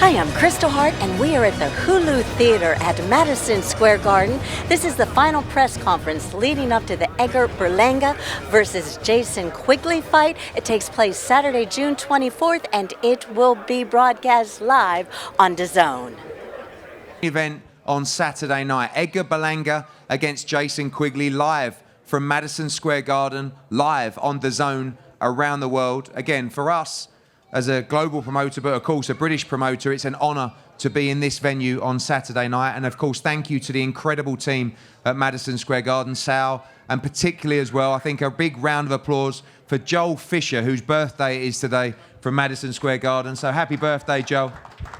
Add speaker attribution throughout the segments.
Speaker 1: Hi, I'm Kristal Hart, and we are at the Hulu Theater at Madison Square Garden. This is the final press conference leading up to the Edgar Berlanga versus Jason Quigley fight. It takes place Saturday, June 24th, and it will be broadcast live on DAZN.
Speaker 2: Event on Saturday night. Edgar Berlanga against Jason Quigley, live from Madison Square Garden, live on DAZN around the world. Again, for us, as a global promoter, but of course a British promoter, it's an honour to be in this venue on Saturday night. And of course, thank you to the incredible team at Madison Square Garden, Sal, and particularly as well, I think a big round of applause for Joel Fisher, whose birthday it is today, from Madison Square Garden. So happy birthday, Joel.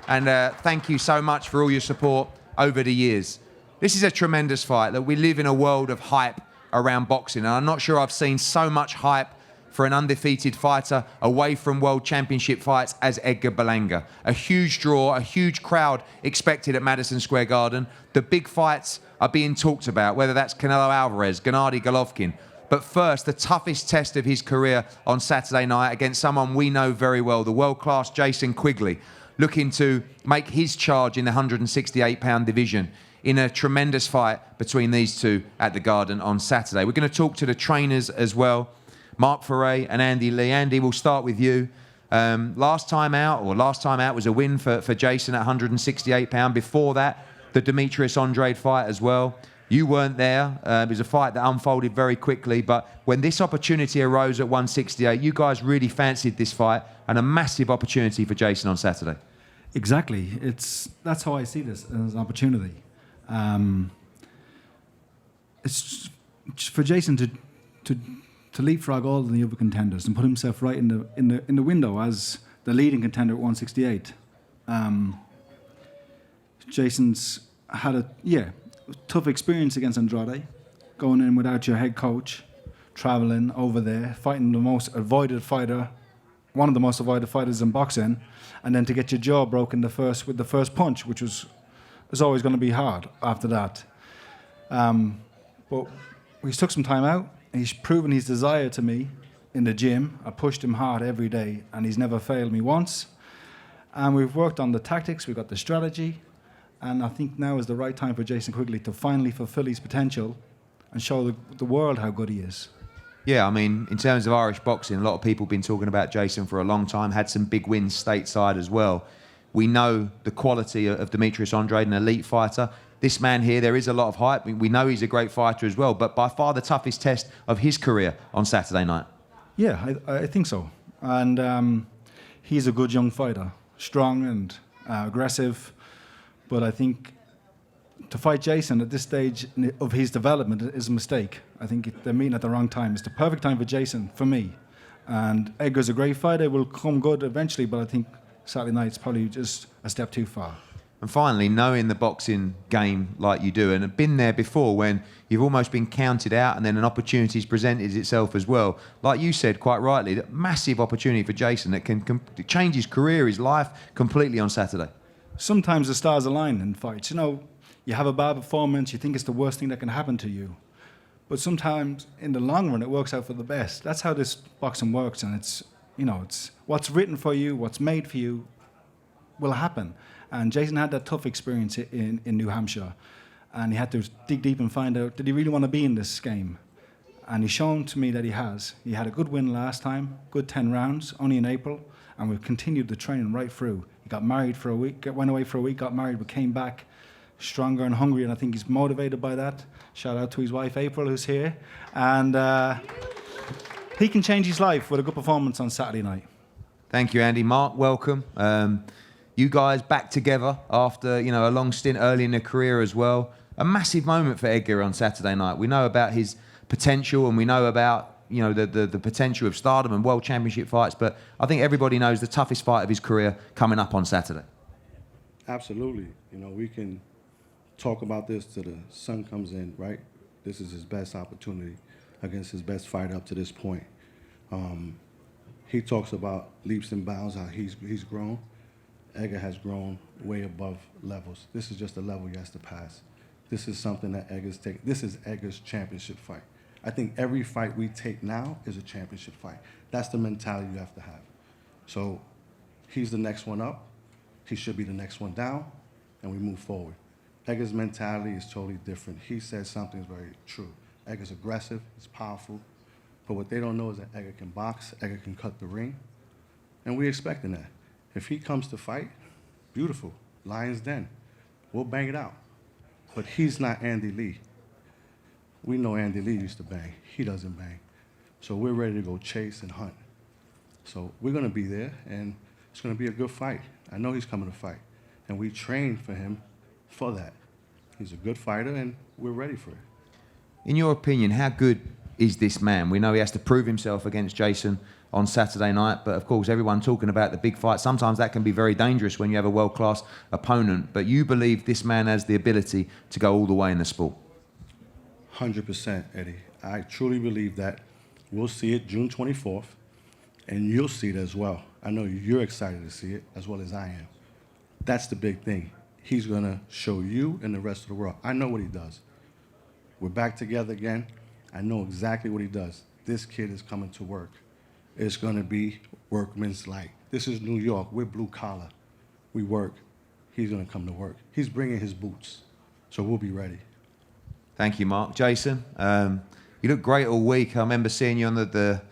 Speaker 2: And thank you so much for all your support over the years. This is a tremendous fight. That we live in a world of hype around boxing, and I'm not sure I've seen so much hype for an undefeated fighter away from world championship fights as Edgar Berlanga. A huge draw, a huge crowd expected at Madison Square Garden. The big fights are being talked about, whether that's Canelo Alvarez, Gennady Golovkin. But first, the toughest test of his career on Saturday night against someone we know very well, the world-class Jason Quigley, looking to make his charge in the 168-pound division in a tremendous fight between these two at the Garden on Saturday. We're going to talk to the trainers as well, Mark Foray and Andy Lee. Andy, we'll start with you. Last time out was a win for Jason at 168 pound. Before that, the Demetrius Andrade fight as well. You weren't there. It was a fight that unfolded very quickly, but when this opportunity arose at 168, you guys really fancied this fight, and a massive opportunity for Jason on Saturday.
Speaker 3: Exactly. That's how I see this, as an opportunity. It's for Jason to leapfrog all the other contenders and put himself right in the window as the leading contender at 168. Jason's had a tough experience against Andrade, going in without your head coach, traveling over there, fighting the most avoided fighter, one of the most avoided fighters in boxing, and then to get your jaw broken with the first punch, which was always going to be hard after that. But we took some time out. He's proven his desire to me in the gym. I pushed him hard every day, and he's never failed me once. And we've worked on the tactics, we've got the strategy, and I think now is the right time for Jason Quigley to finally fulfill his potential and show the world how good he is.
Speaker 2: Yeah, I mean, in terms of Irish boxing, a lot of people have been talking about Jason for a long time, had some big wins stateside as well. We know the quality of Demetrius Andrade, an elite fighter. This man here, there is a lot of hype. We know he's a great fighter as well, but by far the toughest test of his career on Saturday night.
Speaker 3: Yeah, I think so. And he's a good young fighter, strong and aggressive. But I think to fight Jason at this stage of his development is a mistake. I think they're meeting at the wrong time. It's the perfect time for Jason, for me. And Edgar's a great fighter, will come good eventually, but I think Saturday night's probably just a step too far.
Speaker 2: And finally, knowing the boxing game like you do, and have been there before when you've almost been counted out and then an opportunity's presented itself as well. Like you said quite rightly, that massive opportunity for Jason that can change his career, his life completely on Saturday.
Speaker 3: Sometimes the stars align in fights. You know, you have a bad performance, you think it's the worst thing that can happen to you. But sometimes in the long run, it works out for the best. That's how this boxing works, and it's what's written for you, what's made for you will happen. And Jason had that tough experience in New Hampshire, and he had to dig deep and find out, did he really want to be in this game? And he's shown to me that he has. He had a good win last time, good 10 rounds, only in April, and we've continued the training right through. He got married for a week, went away for a week, got married, but came back stronger and hungry, and I think he's motivated by that. Shout out to his wife, April, who's here. And he can change his life with a good performance on Saturday night.
Speaker 2: Thank you, Andy. Mark, welcome. You guys back together after a long stint early in the career as well. A massive moment for Edgar on Saturday night. We know about his potential, and we know about the potential of stardom and world championship fights, but I think everybody knows the toughest fight of his career coming up on Saturday.
Speaker 4: Absolutely. We can talk about this till the sun comes in, right? This is his best opportunity against his best fighter up to this point. He talks about leaps and bounds, how he's grown. Edgar has grown way above levels. This is just a level he has to pass. This is something that Edgar's taking. This is Edgar's championship fight. I think every fight we take now is a championship fight. That's the mentality you have to have. So he's the next one up. he should be the next one down, and we move forward. Edgar's mentality is totally different. He says something very true. Edgar's aggressive, he's powerful, but what they don't know is that Edgar can box, Edgar can cut the ring, and we're expecting that. If he comes to fight, beautiful, Lion's Den, we'll bang it out. But he's not Andy Lee. We know Andy Lee used to bang, he doesn't bang. So we're ready to go chase and hunt. So we're gonna be there, and it's gonna be a good fight. I know he's coming to fight, and we trained for him for that. He's a good fighter, and we're ready for it.
Speaker 2: In your opinion, how good is this man? We know he has to prove himself against Jason on Saturday night, but of course, everyone talking about the big fight, sometimes that can be very dangerous when you have a world-class opponent, but you believe this man has the ability to go all the way in the sport?
Speaker 4: 100%, Eddie. I truly believe that. We'll see it June 24th, and you'll see it as well. I know you're excited to see it, as well as I am. That's the big thing. He's gonna show you and the rest of the world. I know what he does. We're back together again. I know exactly what he does. This kid is coming to work. It's gonna be workman's like. This is New York. We're blue collar. We work. He's gonna come to work. He's bringing his boots, so we'll be ready.
Speaker 2: Thank you, Mark. Jason, you look great all week. I remember seeing you on the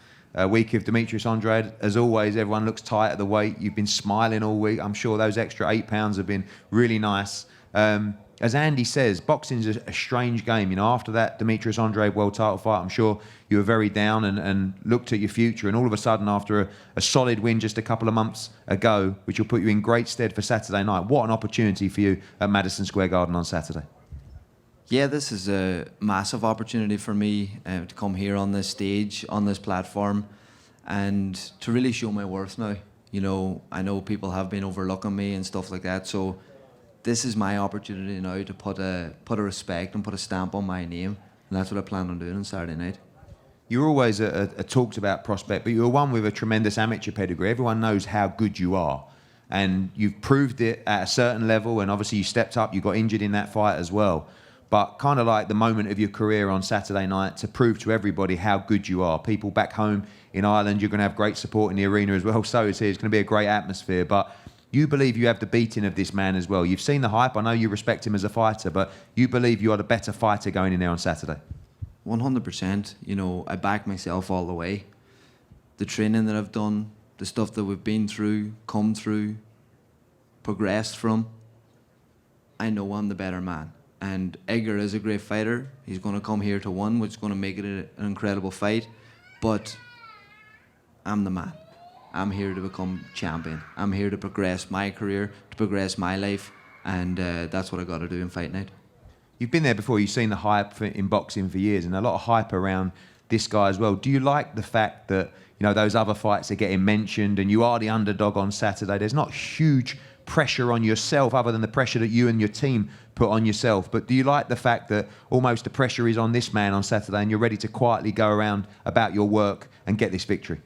Speaker 2: week of Demetrius Andrade. As always, everyone looks tight at the weight. You've been smiling all week. I'm sure those extra 8 pounds have been really nice. As Andy says, boxing's a strange game. You know, after that Demetrius Andrade world title fight, I'm sure you were very down and looked at your future. And all of a sudden, after a solid win just a couple of months ago, which will put you in great stead for Saturday night, what an opportunity for you at Madison Square Garden on Saturday.
Speaker 5: Yeah, this is a massive opportunity for me to come here on this stage, on this platform, and to really show my worth now. You know, I know people have been overlooking me and stuff like that, so this is my opportunity now to put a respect and put a stamp on my name, and that's what I plan on doing on Saturday night.
Speaker 2: You're always a talked about prospect, but you're one with a tremendous amateur pedigree. Everyone knows how good you are, and you've proved it at a certain level, and obviously you stepped up, you got injured in that fight as well. But kind of like the moment of your career on Saturday night to prove to everybody how good you are. People back home in Ireland, you're going to have great support in the arena as well. So is here. It's going to be a great atmosphere. But you believe you have the beating of this man as well. You've seen the hype. I know you respect him as a fighter, but you believe you are the better fighter going in there on Saturday.
Speaker 5: 100%. You know, I back myself all the way. The training that I've done, the stuff that we've been through, come through, progressed from, I know I'm the better man. And Edgar is a great fighter. He's going to come here to win, which is going to make it an incredible fight. But I'm the man. I'm here to become champion. I'm here to progress my career, to progress my life, and that's what I got to do in fight night.
Speaker 2: You've been there before. You've seen the hype in boxing for years, and a lot of hype around this guy as well. Do you like the fact that, you know, those other fights are getting mentioned, and you are the underdog on Saturday? There's not huge pressure on yourself other than the pressure that you and your team put on yourself, but do you like the fact that almost the pressure is on this man on Saturday and you're ready to quietly go around about your work and get this victory?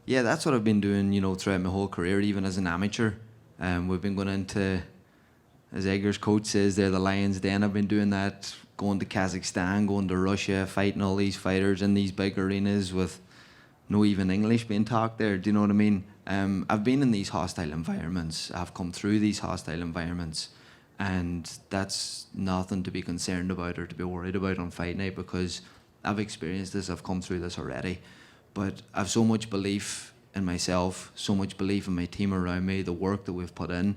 Speaker 5: Yeah, that's what I've been doing, you know, throughout my whole career, even as an amateur. We've been going into, as Edgar's coach says, they're the Lion's Den. I've been doing that, going to Kazakhstan, going to Russia, fighting all these fighters in these big arenas with no even English being talked there. Do you know what I mean? I've been in these hostile environments. I've come through these hostile environments, and that's nothing to be concerned about or to be worried about on fight night, because I've experienced this, I've come through this already. But I've so much belief in myself, so much belief in my team around me, the work that we've put in,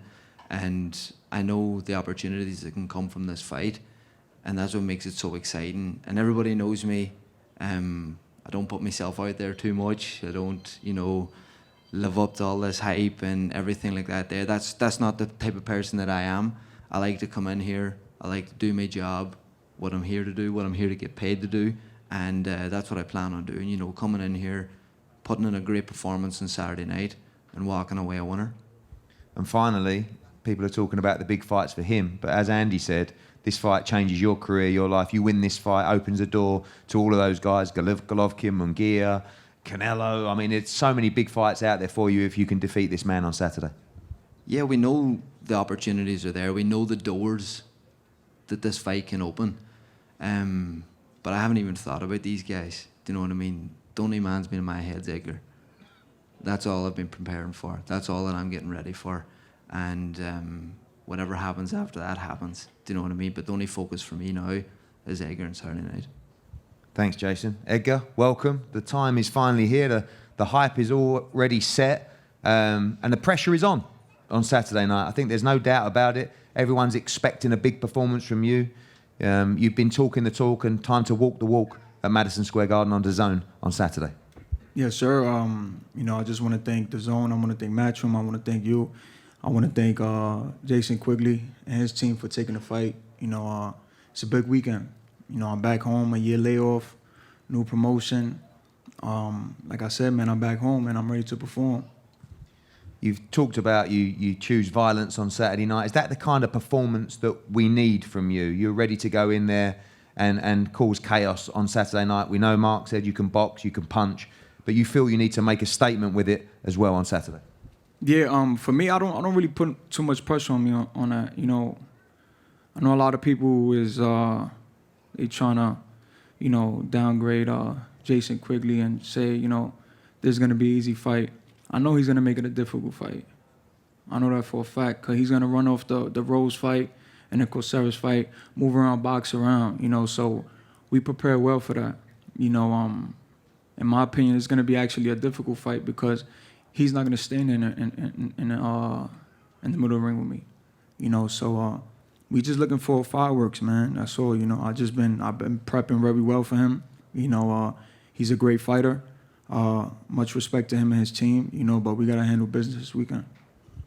Speaker 5: and I know the opportunities that can come from this fight, and that's what makes it so exciting. And everybody knows me. I don't put myself out there too much. I don't, you know, live up to all this hype and everything like that there. That's not the type of person that I am. I like to come in here, I like to do my job, what I'm here to do, what I'm here to get paid to do, and that's what I plan on doing, you know, coming in here, putting in a great performance on Saturday night and walking away a winner.
Speaker 2: And finally, people are talking about the big fights for him, but as Andy said, this fight changes your career, your life. You win this fight, opens the door to all of those guys, Golovkin, Munguia, Canelo. I mean, it's so many big fights out there for you if you can defeat this man on Saturday.
Speaker 5: Yeah, we know the opportunities are there. We know the doors that this fight can open. But I haven't even thought about these guys. Do you know what I mean? The only man's been in my head, Edgar. That's all I've been preparing for. That's all that I'm getting ready for. and whatever happens after that happens. Do you know what I mean? But the only focus for me now is Edgar and Saturday night.
Speaker 2: Thanks, Jason. Edgar, welcome. The time is finally here. The hype is already set, and the pressure is on Saturday night. I think there's no doubt about it. Everyone's expecting a big performance from you. You've been talking the talk, and time to walk the walk at Madison Square Garden on DAZN on Saturday.
Speaker 6: Yes, sir. You know, I just want to thank DAZN. I want to thank Matchroom. I want to thank you. I want to thank Jason Quigley and his team for taking the fight. You know, it's a big weekend. You know, I'm back home, a year layoff, new promotion. Like I said, man, I'm back home and I'm ready to perform.
Speaker 2: You've talked about you choose violence on Saturday night. Is that the kind of performance that we need from you? You're ready to go in there and cause chaos on Saturday night. We know Mark said you can box, you can punch, but you feel you need to make a statement with it as well on Saturday.
Speaker 6: Yeah, for me, I don't really put too much pressure on me on that. You know, I know a lot of people is they trying to, you know, downgrade Jason Quigley and say, you know, this is gonna be an easy fight. I know he's gonna make it a difficult fight. I know that for a fact, cause he's gonna run off the Rose fight and the Coceres fight, move around, box around. You know, so we prepare well for that. You know, in my opinion, it's gonna be actually a difficult fight because he's not gonna stand in the middle of the ring with me. You know, so we just looking for fireworks, man. That's all. You know, I've been prepping very well for him. You know, he's a great fighter. Much respect to him and his team. You know, but we gotta handle business this weekend.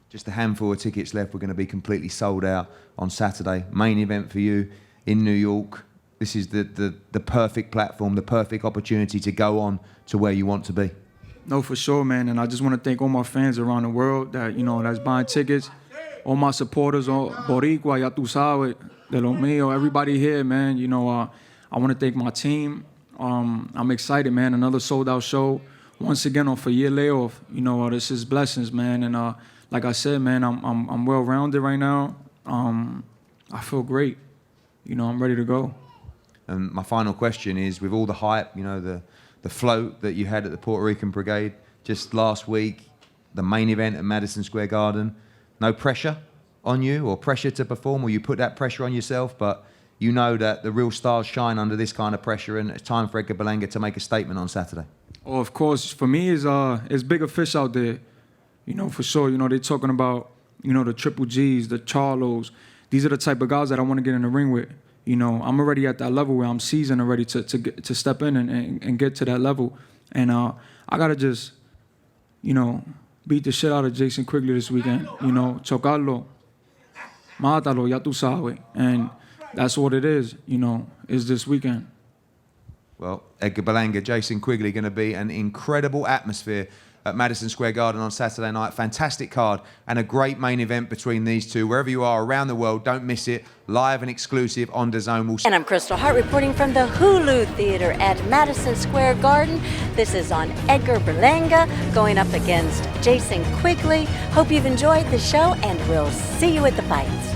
Speaker 2: Just a handful of tickets left. We're going to be completely sold out on Saturday. Main event for you in New York. This is the perfect platform, the perfect opportunity to go on to where you want to be.
Speaker 6: No, for sure, man. And I just want to thank all my fans around the world that, you know, that's buying tickets. All my supporters, all Boricua, ya tu sabes, de lo mío, everybody here, man. You know, I want to thank my team. I'm excited, man. Another sold-out show. Once again, off a year layoff. You know, this is blessings, man. And like I said, man, I'm well-rounded right now. I feel great. You know, I'm ready to go.
Speaker 2: And my final question is, with all the hype, you know, the float that you had at the Puerto Rican Brigade just last week, the main event at Madison Square Garden, no pressure on you or pressure to perform, or you put that pressure on yourself, but you know that the real stars shine under this kind of pressure, and it's time for Edgar Berlanga to make a statement on Saturday.
Speaker 6: Oh, of course. For me, it's bigger fish out there. You know, for sure. You know, they're talking about, you know, the Triple Gs, the Charlos. These are the type of guys that I want to get in the ring with. You know, I'm already at that level where I'm seasoned already to step in and get to that level. And I got to just, you know, beat the shit out of Jason Quigley this weekend. You know, chocarlo, mátalo, ya tú sabes. And that's what it is, you know, is this weekend.
Speaker 2: Well, Edgar Berlanga, Jason Quigley, going to be an incredible atmosphere at Madison Square Garden on Saturday night. Fantastic card and a great main event between these two. Wherever you are around the world, don't miss it. Live and exclusive on DAZN.
Speaker 1: And I'm Kristal Hart reporting from the Hulu Theater at Madison Square Garden. This is on Edgar Berlanga going up against Jason Quigley. Hope you've enjoyed the show, and we'll see you at the fights.